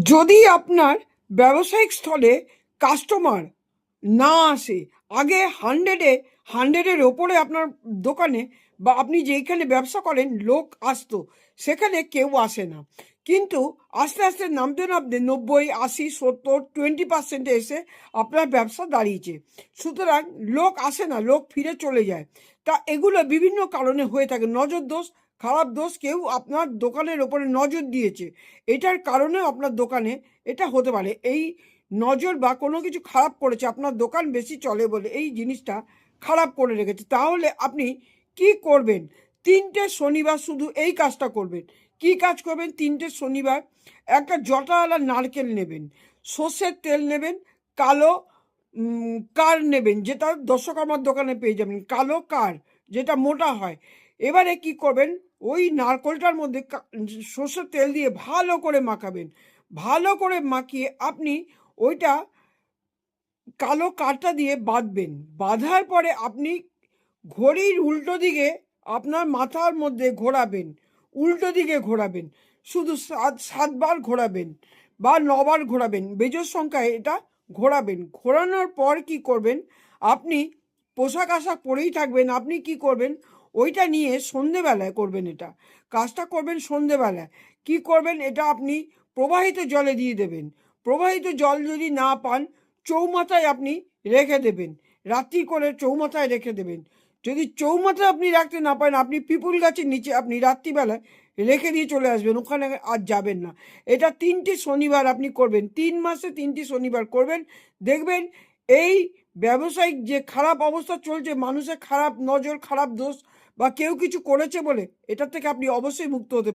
যদি আপনার ব্যবসায়িক স্থলে কাস্টমার না আসে, আগে হান্ড্রেডের ওপরে আপনার দোকানে বা আপনি যেইখানে ব্যবসা করেন লোক আসতো, সেখানে কেউ আসে না। কিন্তু আস্তে আস্তে নামতে নামতে 90, 80, 70, 20% এসে আপনার ব্যবসা দাঁড়িয়েছে। সুতরাং লোক আসে না, লোক ফিরে চলে যায়। তা এগুলো বিভিন্ন কারণে হয়ে থাকে। নজর দোষ, খারাপ দোষ, কেউ আপনার দোকানের ওপরে নজর দিয়েছে, এটার কারণেও আপনার দোকানে এটা হতে পারে। এই নজর বা কোনো কিছু খারাপ করেছে, আপনার দোকান বেশি চলে বলে এই জিনিসটা খারাপ করে রেখেছে। তাহলে আপনি কি করবেন? 3টে শনিবার শুধু এই কাজটা করবেন। কি কাজ করবেন? 3টে শনিবার একটা জটাওয়ালা নারকেল নেবেন, সর্ষের তেল নেবেন, কালো কার নেবেন, যেটা দশকর্মার দোকানে পেয়ে যাবেন, কালো কার, যেটা মোটা হয়। এবারে কি করবেন? ওই নারকেলটার মধ্যে সর্ষের তেল দিয়ে ভালো করে মাখাবেন। ভালো করে মাখিয়ে আপনি ওইটা কালো কাঠটা দিয়ে বাঁধবেন। বাঁধার পরে আপনি ঘড়ির উল্টো দিকে আপনার মাথার মধ্যে ঘোরাবেন, উল্টো দিকে ঘোরাবেন, শুধু সাতবার ঘোরাবেন বা 9বার ঘোরাবেন, বেজোড় সংখ্যায় এটা ঘোরাবেন। ঘোরানোর পর কি করবেন? আপনি পোশাক আশাক পরেই থাকবেন। আপনি কি করবেন? ওইটা নিয়ে সন্ধেবেলায় করবেন, এটা কাজটা করবেন সন্ধেবেলায়। কি করবেন? এটা আপনি প্রবাহিত জলে দিয়ে দেবেন। প্রবাহিত জল যদি না পান, চৌমাথায় আপনি রেখে দেবেন, রাত্রি করে চৌমাথায় রেখে দেবেন। যদি চৌমাথায় আপনি রাখতে না পারেন, আপনি পিপুল গাছের নিচে আপনি রাত্রিবেলায় রেখে দিয়ে চলে আসবেন, ওখানে আর যাবেন না। এটা 3টে শনিবার আপনি করবেন, 3 মাসে 3টে শনিবার করবেন। দেখবেন এই ব্যবসায়িক যে খারাপ অবস্থা চলছে, মানুষের খারাপ নজর, খারাপ দোষ বা কেউ কিছু করেছে বলে, এটার থেকে আপনি অবশ্যই মুক্ত হতে